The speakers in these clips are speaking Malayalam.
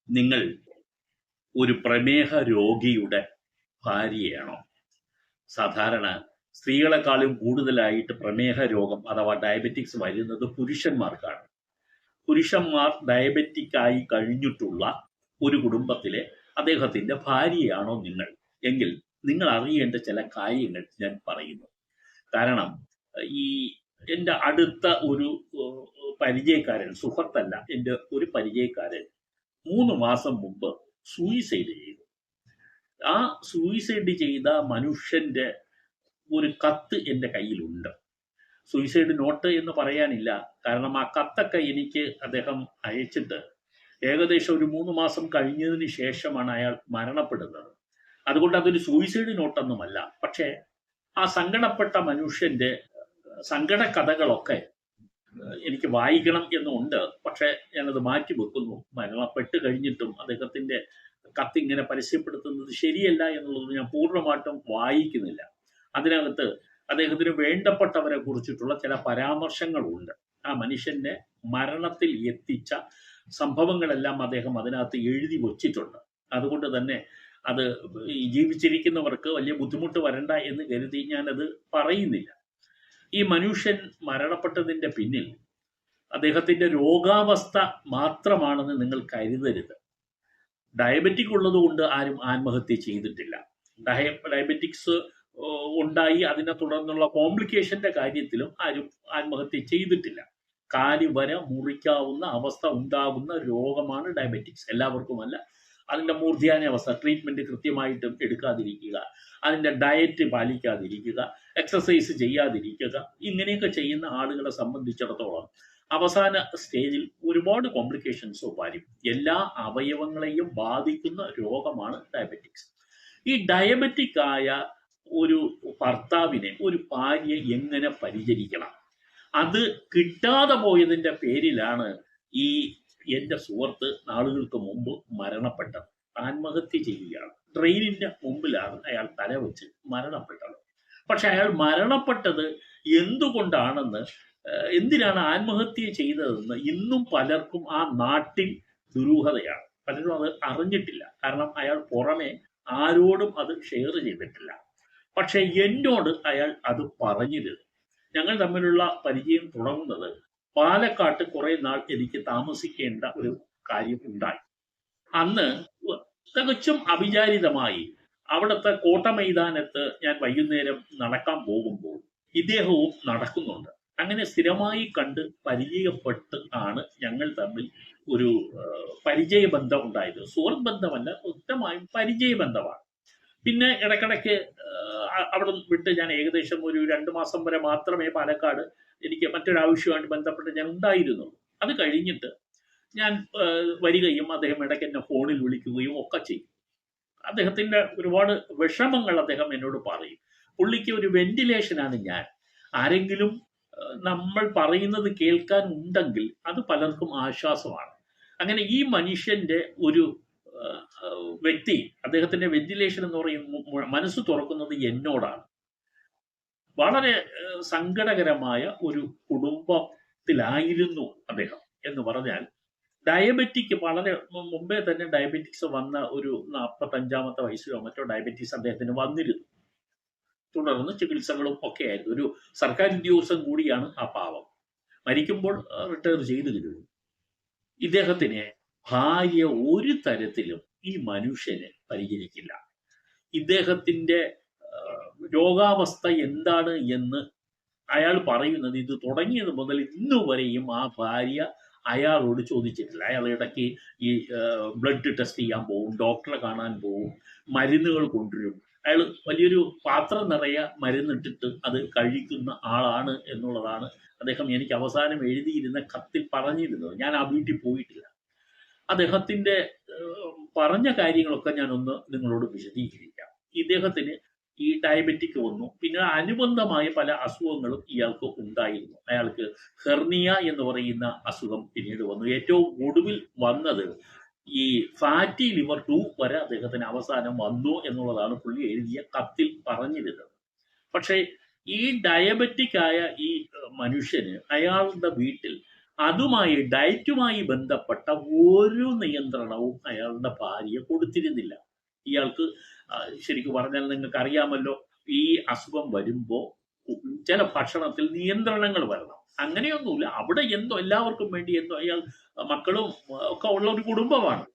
നിങ്ങൾ ഒരു പ്രമേഹ രോഗിയുടെ ഭാര്യയാണോ? സാധാരണ സ്ത്രീകളെക്കാളും കൂടുതലായിട്ട് പ്രമേഹ രോഗം അഥവാ ഡയബറ്റിക്സ് വരുന്നത് പുരുഷന്മാർക്കാണ്. പുരുഷന്മാർ ഡയബറ്റിക് ആയി കഴിഞ്ഞിട്ടുള്ള ഒരു കുടുംബത്തിലെ അദ്ദേഹത്തിന്റെ ഭാര്യയാണോ നിങ്ങൾ എങ്കിൽ നിങ്ങൾ അറിയേണ്ട ചില കാര്യങ്ങൾ ഞാൻ പറയുന്നു. കാരണം ഈ എൻ്റെ അടുത്ത ഒരു പരിചയക്കാരൻ, സുഹൃത്തല്ല, എൻ്റെ ഒരു പരിചയക്കാരൻ 3 മാസം മുമ്പ് സൂയിസൈഡ് ചെയ്തു. ആ സൂയിസൈഡ് ചെയ്ത മനുഷ്യന്റെ ഒരു കത്ത് എൻ്റെ കയ്യിലുണ്ട്. സൂയിസൈഡ് നോട്ട് എന്ന് പറയാനില്ല, കാരണം ആ കത്തൊക്കെ എനിക്ക് അദ്ദേഹം അയച്ചിട്ട് ഏകദേശം ഒരു 3 മാസം കഴിഞ്ഞതിന് ശേഷമാണ് അയാൾ മരണപ്പെടുന്നത്. അതുകൊണ്ട് അതൊരു സൂയിസൈഡ് നോട്ടൊന്നുമല്ല. പക്ഷേ ആ സങ്കടപ്പെട്ട മനുഷ്യന്റെ സങ്കട കഥകളൊക്കെ എനിക്ക് വായിക്കണം എന്നുണ്ട്. പക്ഷെ ഞാനത് മാറ്റി വെക്കുന്നു. മരണപ്പെട്ട് കഴിഞ്ഞിട്ടും അദ്ദേഹത്തിന്റെ കത്തിങ്ങനെ പരസ്യപ്പെടുത്തുന്നത് ശരിയല്ല എന്നുള്ളത് ഞാൻ പൂർണ്ണമായിട്ടും വായിക്കുന്നില്ല. അതിനകത്ത് അദ്ദേഹത്തിന് വേണ്ടപ്പെട്ടവരെ കുറിച്ചിട്ടുള്ള ചില പരാമർശങ്ങളുണ്ട്. ആ മനുഷ്യന്റെ മരണത്തിൽ എത്തിച്ച സംഭവങ്ങളെല്ലാം അദ്ദേഹം അതിനകത്ത് എഴുതി വച്ചിട്ടുണ്ട്. അതുകൊണ്ട് തന്നെ അത് ഈ ജീവിച്ചിരിക്കുന്നവർക്ക് വലിയ ബുദ്ധിമുട്ട് വരണ്ട എന്ന് കരുതി ഞാനത് പറയുന്നില്ല. ഈ മനുഷ്യൻ മരണപ്പെട്ടതിൻ്റെ പിന്നിൽ അദ്ദേഹത്തിന്റെ രോഗാവസ്ഥ മാത്രമാണെന്ന് നിങ്ങൾ കരുതരുത്. ഡയബറ്റിക് ഉള്ളതുകൊണ്ട് ആരും ആത്മഹത്യ ചെയ്തിട്ടില്ല. ഡയബറ്റിക്സ് ഉണ്ടായി അതിനെ തുടർന്നുള്ള കോംപ്ലിക്കേഷന്റെ കാര്യത്തിലും ആരും ആത്മഹത്യ ചെയ്തിട്ടില്ല. കാല് വരെ മുറിക്കാവുന്ന അവസ്ഥ ഉണ്ടാകുന്ന രോഗമാണ് ഡയബറ്റിക്സ്. എല്ലാവർക്കുമല്ല. അതിൻ്റെ മൂർധ്യാനാവസ്ഥ, ട്രീറ്റ്മെന്റ് കൃത്യമായിട്ടും എടുക്കാതിരിക്കുക, അതിൻ്റെ ഡയറ്റ് പാലിക്കാതിരിക്കുക, എക്സസൈസ് ചെയ്യാതിരിക്കുക, ഇങ്ങനെയൊക്കെ ചെയ്യുന്ന ആളുകളെ സംബന്ധിച്ചിടത്തോളം അവസാന സ്റ്റേജിൽ ഒരുപാട് കോംപ്ലിക്കേഷൻസ് വരും. എല്ലാ അവയവങ്ങളെയും ബാധിക്കുന്ന രോഗമാണ് ഡയബറ്റിക്സ്. ഈ ഡയബറ്റിക് ആയ ഒരു ഭർത്താവിനെ ഒരു ഭാര്യ എങ്ങനെ പരിചരിക്കണം? അത് കിട്ടാതെ പോയതിൻ്റെ പേരിലാണ് ഈ എൻ്റെ സുഹൃത്ത് നാളുകൾക്ക് മുമ്പ് മരണപ്പെട്ടത്. ആത്മഹത്യ ചെയ്യുകയാണ്. ട്രെയിനിന്റെ മുമ്പിലാണ് അയാൾ തലവെച്ച് മരണപ്പെട്ടത്. പക്ഷെ അയാൾ മരണപ്പെട്ടത് എന്തുകൊണ്ടാണെന്ന്, എന്തിനാണ് ആത്മഹത്യ ചെയ്തതെന്ന് ഇന്നും പലർക്കും ആ നാട്ടിൽ ദുരൂഹതയാണ്. പലരും അത് അറിഞ്ഞിട്ടില്ല. കാരണം അയാൾ പുറമെ ആരോടും അത് ഷെയർ ചെയ്തിട്ടില്ല. പക്ഷെ എന്നോട് അയാൾ അത് പറഞ്ഞിരുന്നു. ഞങ്ങൾ തമ്മിലുള്ള പരിചയം തുടങ്ങുന്നത് പാലക്കാട്ട് കുറെ നാൾ എനിക്ക് താമസിക്കേണ്ട ഒരു കാര്യം ഉണ്ടായി. അന്ന് തികച്ചും അവിചാരിതമായി അവിടുത്തെ കോട്ട മൈതാനത്ത് ഞാൻ വൈകുന്നേരം നടക്കാൻ പോകുമ്പോൾ ഇദ്ദേഹവും നടക്കുന്നുണ്ട്. അങ്ങനെ സ്ഥിരമായി കണ്ട് പരിചയപ്പെട്ട് ആണ് ഞങ്ങൾ തമ്മിൽ ഒരു പരിചയബന്ധം ഉണ്ടായത്. സുഹൃത്ത് ബന്ധമല്ല, വ്യക്തമായും പരിചയബന്ധമാണ്. പിന്നെ ഇടയ്ക്കിടയ്ക്ക് അവിടെ വിട്ട് ഞാൻ ഏകദേശം ഒരു 2 മാസം വരെ മാത്രമേ പാലക്കാട് എനിക്ക് മറ്റൊരാവശ്യമായിട്ട് ബന്ധപ്പെട്ട് ഞാൻ ഉണ്ടായിരുന്നുള്ളൂ. അത് കഴിഞ്ഞിട്ട് ഞാൻ വരികയും അദ്ദേഹം ഇടയ്ക്ക് എന്നെ ഫോണിൽ വിളിക്കുകയും ഒക്കെ ചെയ്യും. അദ്ദേഹത്തിന്റെ ഒരുപാട് വിഷമങ്ങൾ അദ്ദേഹം എന്നോട് പറയും. പുള്ളിക്ക് ഒരു വെന്റിലേഷനാണ് ഞാൻ. ആരെങ്കിലും നമ്മൾ പറയുന്നത് കേൾക്കാൻ ഉണ്ടെങ്കിൽ അത് പലർക്കും ആശ്വാസമാണ്. അങ്ങനെ ഈ മനുഷ്യന്റെ ഒരു വ്യക്തി, അദ്ദേഹത്തിന്റെ വെന്റിലേഷൻ എന്ന് പറയുന്ന മനസ്സ് തുറക്കുന്നത് എന്നോടാണ്. വളരെ സങ്കടകരമായ ഒരു കുടുംബത്തിലായിരുന്നു അദ്ദേഹം. എന്ന് പറഞ്ഞാൽ ഡയബറ്റിക് വളരെ മുമ്പേ തന്നെ ഡയബറ്റിക്സ് വന്ന ഒരു 45-ാമത്തെ വയസ്സിലോ മറ്റോ ഡയബറ്റീസ് അദ്ദേഹത്തിന് വന്നിരുന്നു. തുടർന്ന് ചികിത്സകളും ഒക്കെ ആയിരുന്നു. ഒരു സർക്കാർ ഉദ്യോഗസ്ഥൻ കൂടിയാണ് ആ പാവം. മരിക്കുമ്പോൾ റിട്ടയർ ചെയ്തു കഴിഞ്ഞു. ഇദ്ദേഹത്തിനെ ഭാര്യ ഒരു തരത്തിലും ഈ മനുഷ്യനെ പരിചരിക്കില്ല. ഇദ്ദേഹത്തിന്റെ രോഗാവസ്ഥ എന്താണ് എന്ന് അയാൾ പറയുന്നത് ഇത് തുടങ്ങിയത് മുതൽ ഇന്നുവരെയും ആ ഭാര്യ അയാളോട് ചോദിച്ചിട്ടില്ല. അയാൾ ഇടയ്ക്ക് ഈ ബ്ലഡ് ടെസ്റ്റ് ചെയ്യാൻ പോകും, ഡോക്ടറെ കാണാൻ പോകും, മരുന്നുകൾ കൊണ്ടുവരും. അയാൾ വലിയൊരു പാത്രം നിറയെ മരുന്നിട്ടിട്ട് അത് കഴിക്കുന്ന ആളാണ് എന്നുള്ളതാണ് അദ്ദേഹം എനിക്ക് അവസാനം എഴുതിയിരുന്ന കത്തിൽ പറഞ്ഞിരുന്നത്. ഞാൻ ആ വീട്ടിൽ പോയിട്ടില്ല. അദ്ദേഹത്തിന്റെ പറഞ്ഞ കാര്യങ്ങളൊക്കെ ഞാനൊന്ന് നിങ്ങളോട് വിശദീകരിക്കാം. ഇദ്ദേഹത്തിന് ഈ ഡയബറ്റിക് വന്നു. പിന്നെ അനുബന്ധമായ പല അസുഖങ്ങളും ഇയാൾക്ക് ഉണ്ടായിരുന്നു. അയാൾക്ക് ഹെർണിയ എന്ന് പറയുന്ന അസുഖം പിന്നീട് വന്നു. ഏറ്റവും ഒടുവിൽ വന്നത് ഈ ഫാറ്റി ലിവർ 2 വരെ അദ്ദേഹത്തിന് അവസാനം വന്നു എന്നുള്ളതാണ് പുള്ളി എഴുതിയ കത്തിൽ പറഞ്ഞിരുന്നത്. പക്ഷേ ഈ ഡയബറ്റിക് ആയ ഈ മനുഷ്യന് അയാളുടെ വീട്ടിൽ ഡയറ്റുമായി ബന്ധപ്പെട്ട ഒരു നിയന്ത്രണവും അയാളുടെ ഭാര്യ കൊടുത്തിരുന്നില്ല. ഇയാൾക്ക് ശരിക്കും പറഞ്ഞാൽ നിങ്ങൾക്ക് അറിയാമല്ലോ, ഈ അസുഖം വരുമ്പോൾ ചില ഭക്ഷണത്തിൽ നിയന്ത്രണങ്ങൾ വരണം. അങ്ങനെയൊന്നുമില്ല. അവിടെ എന്തോ എല്ലാവർക്കും വേണ്ടി എന്തോ അയാൾ മക്കളും ഒക്കെ ഉള്ള ഒരു കുടുംബമാണ്.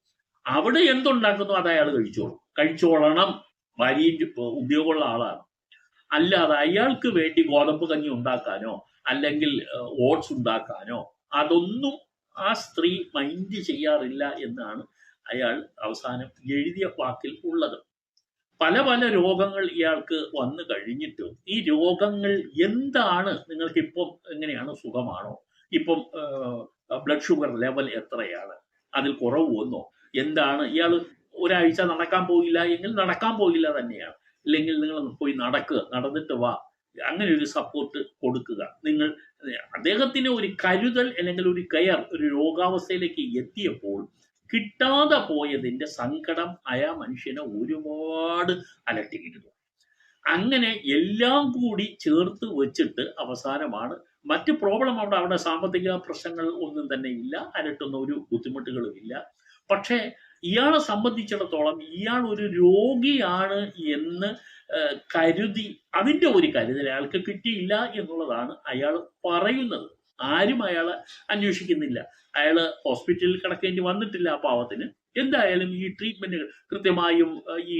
അവിടെ എന്തുണ്ടാക്കുന്നു അത് അയാൾ കഴിച്ചോളണം. ഭാര്യയും ഉദ്യോഗമുള്ള ആളാണ്. അല്ലാതെ അയാൾക്ക് വേണ്ടി ഗോതമ്പ് കഞ്ഞി ഉണ്ടാക്കാനോ അല്ലെങ്കിൽ ഓട്സ് ഉണ്ടാക്കാനോ അതൊന്നും ആ സ്ത്രീ മൈൻഡ് ചെയ്യാറില്ല എന്നാണ് അയാൾ അവസാനം എഴുതിയ വാക്കിൽ ഉള്ളത്. പല പല രോഗങ്ങൾ ഇയാൾക്ക് വന്നു കഴിഞ്ഞിട്ടും ഈ രോഗങ്ങൾ എന്താണ്, നിങ്ങൾക്ക് ഇപ്പം എങ്ങനെയാണ്, സുഖമാണോ, ഇപ്പം ബ്ലഡ് ഷുഗർ ലെവൽ എത്രയാണ്, അതിൽ കുറവ് വന്നോ, എന്താണ്, ഇയാൾ ഒരാഴ്ച നടക്കാൻ പോയില്ല എങ്കിൽ നടക്കാൻ പോയില്ല തന്നെയാണ്. ഇല്ലെങ്കിൽ നിങ്ങൾ പോയി നടന്നിട്ട് വാ, അങ്ങനെ ഒരു സപ്പോർട്ട് കൊടുക്കുക. നിങ്ങൾ അദ്ദേഹത്തിന് ഒരു കരുതൽ അല്ലെങ്കിൽ ഒരു കെയർ ഒരു രോഗാവസ്ഥയിലേക്ക് എത്തിയപ്പോൾ കിട്ടാതെ പോയതിന്റെ സങ്കടം മനുഷ്യനെ ഒരുപാട് അലട്ടിയിരുന്നു. അങ്ങനെ എല്ലാം കൂടി ചേർത്ത് വെച്ചിട്ട് അവസാനമാണ് മറ്റ് പ്രോബ്ലം അവിടെ സാമ്പത്തിക പ്രശ്നങ്ങൾ ഒന്നും തന്നെ ഇല്ല, അലട്ടുന്ന ഒരു ബുദ്ധിമുട്ടുകളും ഇല്ല. പക്ഷേ ഇയാളെ സംബന്ധിച്ചിടത്തോളം ഇയാൾ ഒരു രോഗിയാണ് എന്ന് കരുതി അതിന്റെ ഒരു കരുതൽ അയാൾക്ക് കിട്ടിയില്ല എന്നുള്ളതാണ് അയാൾ പറയുന്നത്. ആരും അയാളെ അന്വേഷിക്കുന്നില്ല. അയാള് ഹോസ്പിറ്റലിൽ കിടക്കേണ്ടി വന്നിട്ടില്ല ആ പാവത്തിന്. എന്തായാലും ഈ ട്രീറ്റ്മെന്റുകൾ കൃത്യമായും ഈ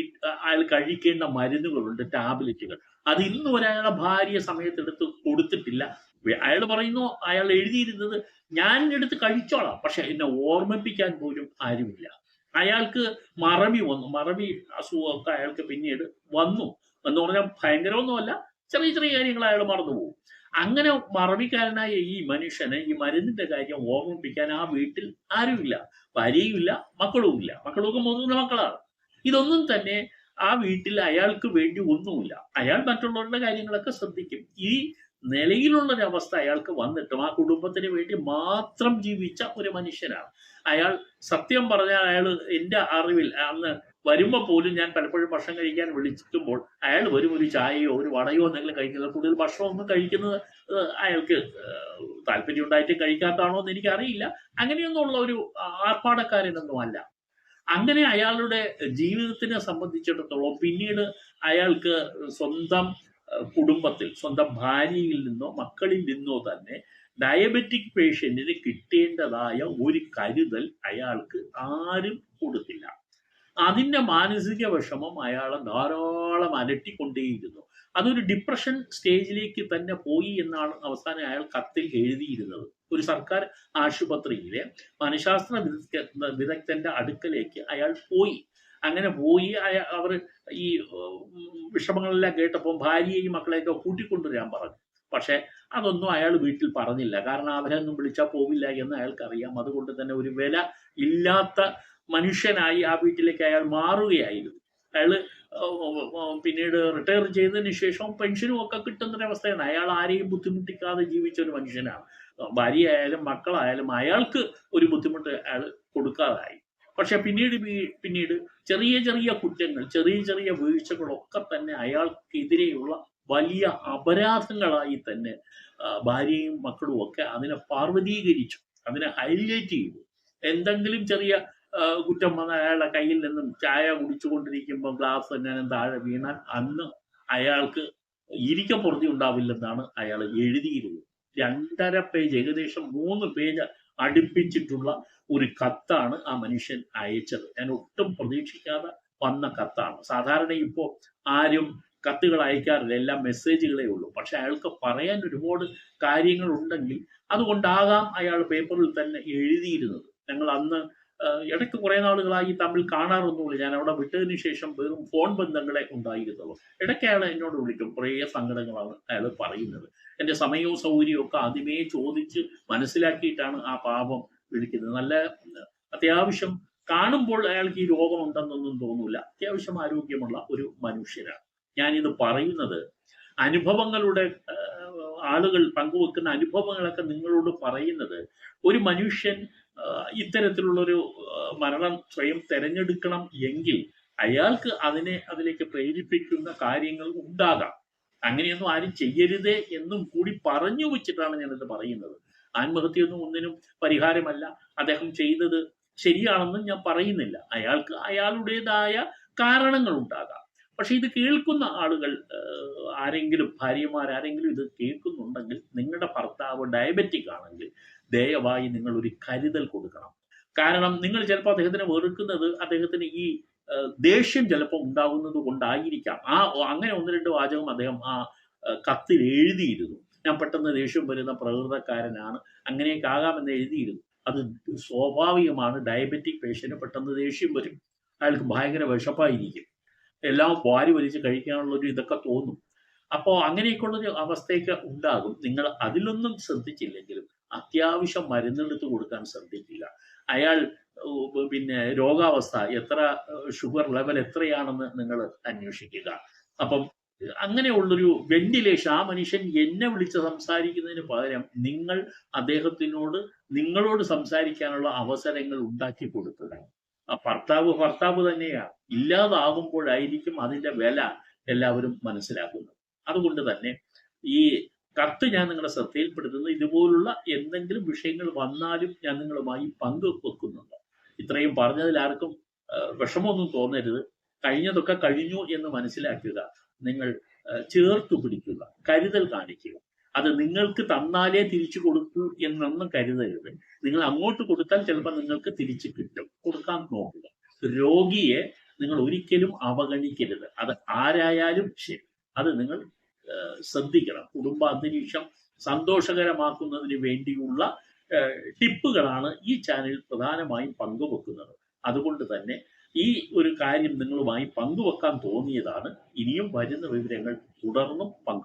അയാൾ കഴിക്കേണ്ട മരുന്നുകളുണ്ട്, ടാബ്ലറ്റുകൾ, അത് ഇന്ന് വരെ അയാളെ ഭാര്യ സമയത്തെടുത്ത് കൊടുത്തിട്ടില്ല. അയാൾ പറയുന്നു, അയാൾ എഴുതിയിരുന്നത് ഞാൻ എടുത്ത് കഴിച്ചോളാം, പക്ഷെ എന്നെ ഓർമ്മിപ്പിക്കാൻ പോലും ആരുമില്ല. അയാൾക്ക് മറവി അസുഖമൊക്കെ അയാൾക്ക് പിന്നീട് വന്നു എന്ന് പറഞ്ഞാൽ ഭയങ്കരമൊന്നുമല്ല, ചെറിയ ചെറിയ കാര്യങ്ങൾ അയാൾ മറന്നുപോകും. അങ്ങനെ മറവിക്കാരനായ ഈ മനുഷ്യന് ഈ മരുന്നിന്റെ കാര്യം ഓർമ്മിപ്പിക്കാൻ ആ വീട്ടിൽ ആരുമില്ല. ഭാര്യയുമില്ല, മക്കളുമില്ല. മക്കളൊക്കെ മുതിർന്ന മക്കളാണ്. ഇതൊന്നും തന്നെ ആ വീട്ടിൽ അയാൾക്ക് വേണ്ടി ഒന്നുമില്ല. അയാൾ മറ്റുള്ളവരുടെ കാര്യങ്ങളൊക്കെ ശ്രദ്ധിക്കും. ഈ നിലയിലുള്ളൊരവസ്ഥ അയാൾക്ക് വന്നിട്ടും ആ കുടുംബത്തിന് വേണ്ടി മാത്രം ജീവിച്ച ഒരു മനുഷ്യനാണ് അയാൾ. സത്യം പറഞ്ഞാൽ അയാൾ എൻ്റെ അറിവിൽ അന്ന് വരുമ്പോൾ പോലും ഞാൻ പലപ്പോഴും ഭക്ഷണം കഴിക്കാൻ വിളിക്കുമ്പോൾ അയാൾ വരും, ഒരു ചായയോ ഒരു വടയോ എന്തെങ്കിലും കഴിക്കുന്നത്, കൂടുതൽ ഭക്ഷണമൊന്നും കഴിക്കുന്നത് അയാൾക്ക് താല്പര്യം ഉണ്ടായിട്ട് കഴിക്കാത്തതാണോ എന്ന് എനിക്കറിയില്ല. അങ്ങനെയൊന്നുള്ള ഒരു ആർപ്പാടക്കാരനൊന്നും അല്ല. അങ്ങനെ അയാളുടെ ജീവിതത്തിനെ സംബന്ധിച്ചിടത്തോളം പിന്നീട് അയാൾക്ക് സ്വന്തം കുടുംബത്തിൽ സ്വന്തം ഭാര്യയിൽ നിന്നോ മക്കളിൽ നിന്നോ തന്നെ ഡയബറ്റിക് പേഷ്യന്റിന് കിട്ടേണ്ടതായ ഒരു കരുതൽ അയാൾക്ക് ആരും കൊടുത്തില്ല. അതിന്റെ മാനസിക വിഷമം അയാളെ ധാരാളം അലട്ടിക്കൊണ്ടേയിരുന്നു. അതൊരു ഡിപ്രഷൻ സ്റ്റേജിലേക്ക് തന്നെ പോയി എന്നാണ് അവസാനം അയാൾ കത്തിൽ എഴുതിയിരുന്നത്. ഒരു സർക്കാർ ആശുപത്രിയിലെ മനഃശാസ്ത്ര വിദഗ്ധന്റെ അടുക്കലേക്ക് അയാൾ പോയി. അങ്ങനെ പോയി അവർ ഈ വിഷമങ്ങളെല്ലാം കേട്ടപ്പോൾ ഭാര്യയെയും മക്കളെയൊക്കെ കൂട്ടിക്കൊണ്ടുവരാൻ പറഞ്ഞു. പക്ഷെ അതൊന്നും അയാൾ വീട്ടിൽ പറഞ്ഞില്ല. കാരണം അവരൊന്നും വിളിച്ചാൽ പോവില്ല എന്ന് അയാൾക്കറിയാം. അതുകൊണ്ട് തന്നെ ഒരു വില ഇല്ലാത്ത മനുഷ്യനായി ആ വീട്ടിലേക്ക് അയാൾ മാറുകയായിരുന്നു. അയാൾ പിന്നീട് റിട്ടയർ ചെയ്തതിന് ശേഷം പെൻഷനും ഒക്കെ കിട്ടുന്നൊരവസ്ഥയാണ്. അയാൾ ആരെയും ബുദ്ധിമുട്ടിക്കാതെ ജീവിച്ച ഒരു മനുഷ്യനാണ്. ഭാര്യ ആയാലും മക്കളായാലും അയാൾക്ക് ഒരു ബുദ്ധിമുട്ട് അയാൾ കൊടുക്കാതായി. പക്ഷെ പിന്നീട് ചെറിയ ചെറിയ കുറ്റങ്ങൾ, ചെറിയ ചെറിയ വീഴ്ചകളൊക്കെ തന്നെ അയാൾക്കെതിരെയുള്ള വലിയ അപരാധങ്ങളായി തന്നെ ഭാര്യയും മക്കളും ഒക്കെ അതിനെ പാർവതീകരിച്ചു, അതിനെ ഹൈലൈറ്റ് ചെയ്തു. എന്തെങ്കിലും ചെറിയ കുറ്റം വന്ന അയാളുടെ കയ്യിൽ നിന്നും ചായ കുടിച്ചുകൊണ്ടിരിക്കുമ്പോൾ ഗ്ലാസ് എങ്ങാനും താഴെ വീണാൽ അന്ന് അയാൾക്ക് ഇരിക്കപ്പുറത്തി ഉണ്ടാവില്ലെന്നാണ് അയാൾ എഴുതിയിരുന്നത്. 2.5 പേജ്, ഏകദേശം 3 പേജ് അടുപ്പിച്ചിട്ടുള്ള ഒരു കത്താണ് ആ മനുഷ്യൻ അയച്ചത്. ഞാൻ ഒട്ടും പ്രതീക്ഷിക്കാതെ വന്ന കത്താണ്. സാധാരണ ഇപ്പോൾ ആരും കത്തുകൾ അയക്കാറില്ല, എല്ലാം മെസ്സേജുകളേ ഉള്ളൂ. പക്ഷെ അയാൾക്ക് പറയാൻ ഒരുപാട് കാര്യങ്ങൾ ഉണ്ടെങ്കിൽ അതുകൊണ്ടാകാം അയാൾ പേപ്പറിൽ തന്നെ എഴുതിയിരുന്നത്. ഞങ്ങൾ അന്ന് ഇടയ്ക്ക് കുറെ നാളുകളായി തമ്മിൽ കാണാറൊന്നുമില്ല. ഞാൻ അവിടെ വിട്ടതിന് ശേഷം വെറും ഫോൺ ബന്ധങ്ങളെ ഉണ്ടായിരുന്നുള്ളൂ. ഇടയ്ക്ക് അയാൾ എന്നോട് വിളിക്കും. കുറേ സങ്കടങ്ങളാണ് അയാൾ പറയുന്നത്. എൻ്റെ സമയവും സൗകര്യവും ഒക്കെ ആദ്യമേ ചോദിച്ച് മനസ്സിലാക്കിയിട്ടാണ് ആ പാപം വിളിക്കുന്നത്. നല്ല അത്യാവശ്യം കാണുമ്പോൾ അയാൾക്ക് ഈ രോഗമുണ്ടെന്നൊന്നും തോന്നൂല. അത്യാവശ്യം ആരോഗ്യമുള്ള ഒരു മനുഷ്യനാണ്. ഞാനിത് പറയുന്നത് അനുഭവങ്ങളുടെ ആളുകൾ പങ്കുവെക്കുന്ന അനുഭവങ്ങളൊക്കെ നിങ്ങളോട് പറയുന്നത്, ഒരു മനുഷ്യൻ ഇത്തരത്തിലുള്ളൊരു മരണം സ്വയം തിരഞ്ഞെടുക്കണം എങ്കിൽ അയാൾക്ക് അതിലേക്ക് പ്രേരിപ്പിക്കുന്ന കാര്യങ്ങൾ ഉണ്ടാകാം. അങ്ങനെയൊന്നും ആരും ചെയ്യരുതേ എന്നും കൂടി പറഞ്ഞു വെച്ചിട്ടാണ് ഞാനിത് പറയുന്നത്. ആത്മഹത്യയൊന്നും ഒന്നിനും പരിഹാരമല്ല. അദ്ദേഹം ചെയ്തത് ശരിയാണെന്ന് ഞാൻ പറയുന്നില്ല. അയാൾക്ക് അയാളുടേതായ കാരണങ്ങൾ ഉണ്ടാകാം. പക്ഷെ ഇത് കേൾക്കുന്ന ആളുകൾ, ആരെങ്കിലും ഭാര്യമാരാരെങ്കിലും ഇത് കേൾക്കുന്നുണ്ടെങ്കിൽ, നിങ്ങളുടെ ഭർത്താവ് ഡയബറ്റിക് ആണെങ്കിൽ ദയവായി നിങ്ങൾ ഒരു കരുതൽ കൊടുക്കണം. കാരണം നിങ്ങൾ ചിലപ്പോൾ അദ്ദേഹത്തിനെ വെറുക്കുന്നത് അദ്ദേഹത്തിന് ഈ ദേഷ്യം ചിലപ്പോൾ ഉണ്ടാകുന്നത് കൊണ്ടായിരിക്കാം. അങ്ങനെ ഒന്ന് രണ്ട് വാചകം അദ്ദേഹം ആ കത്തിൽ എഴുതിയിരുന്നു. ഞാൻ പെട്ടെന്ന് ദേഷ്യം വരുന്ന പ്രകൃതക്കാരനാണ്, അങ്ങനെയൊക്കെ ആകാമെന്ന് എഴുതിയിരുന്നു. അത് സ്വാഭാവികമാണ്. ഡയബറ്റിക് പേഷ്യന്റ് പെട്ടെന്ന് ദേഷ്യം വരും. അയാൾക്ക് ഭയങ്കര വിശപ്പായിരിക്കും, എല്ലാം വാരി വലിച്ച് കഴിക്കാനുള്ളൊരു ഇതൊക്കെ തോന്നും. അപ്പോൾ അങ്ങനെയൊക്കെയുള്ളൊരു അവസ്ഥയൊക്കെ ഉണ്ടാകും. നിങ്ങൾ അതിലൊന്നും ശ്രദ്ധിച്ചില്ലെങ്കിലും അത്യാവശ്യം മരുന്നെടുത്ത് കൊടുക്കാൻ ശ്രദ്ധിക്കുക. അയാൾ പിന്നെ രോഗാവസ്ഥ എത്ര, ഷുഗർ ലെവൽ എത്രയാണെന്ന് നിങ്ങൾ അന്വേഷിക്കുക. അപ്പം അങ്ങനെയുള്ളൊരു വെന്റിലേഷൻ, ആ മനുഷ്യൻ എന്നെ വിളിച്ച് സംസാരിക്കുന്നതിന് പകരം നിങ്ങൾ നിങ്ങളോട് സംസാരിക്കാനുള്ള അവസരങ്ങൾ ഉണ്ടാക്കി കൊടുക്കുക. ഭർത്താവ് തന്നെയാണ്. ഇല്ലാതാകുമ്പോഴായിരിക്കും അതിന്റെ വില എല്ലാവരും മനസ്സിലാക്കുന്നത്. അതുകൊണ്ട് തന്നെ ഈ കത്ത് ഞാൻ നിങ്ങളുടെ ശ്രദ്ധയിൽപ്പെടുത്തുന്നത്, ഇതുപോലുള്ള എന്തെങ്കിലും വിഷയങ്ങൾ വന്നാലും ഞാൻ നിങ്ങളുമായി പങ്കുവെക്കുന്നുണ്ട്. ഇത്രയും പറഞ്ഞതിൽ ആർക്കും വിഷമമൊന്നും തോന്നരുത്. കഴിഞ്ഞതൊക്കെ കഴിഞ്ഞു എന്ന് മനസ്സിലാക്കുക. നിങ്ങൾ ചേർത്ത് പിടിക്കുക, കരുതൽ കാണിക്കുക. അത് നിങ്ങൾക്ക് തന്നാലേ തിരിച്ചു കൊടുക്കൂ എന്നൊന്നും കരുതരുത്. നിങ്ങൾ അങ്ങോട്ട് കൊടുത്താൽ ചിലപ്പോൾ നിങ്ങൾക്ക് തിരിച്ചു കിട്ടും. കൊടുക്കാൻ നോക്കുക. രോഗിയെ നിങ്ങൾ ഒരിക്കലും അവഗണിക്കരുത്. അത് ആരായാലും ശരി, അത് നിങ്ങൾ ശ്രദ്ധിക്കണം. കുടുംബ അന്തരീക്ഷം സന്തോഷകരമാക്കുന്നതിന് വേണ്ടിയുള്ള ടിപ്പുകളാണ് ഈ ചാനൽ പ്രധാനമായും പങ്കുവെക്കുന്നത്. അതുകൊണ്ട് തന്നെ ഈ ഒരു കാര്യം നിങ്ങളുമായി പങ്കുവെക്കാൻ തോന്നിയതാണ്. ഇനിയും വരുന്ന വിവരങ്ങൾ തുടർന്നും പങ്കുവെക്കും.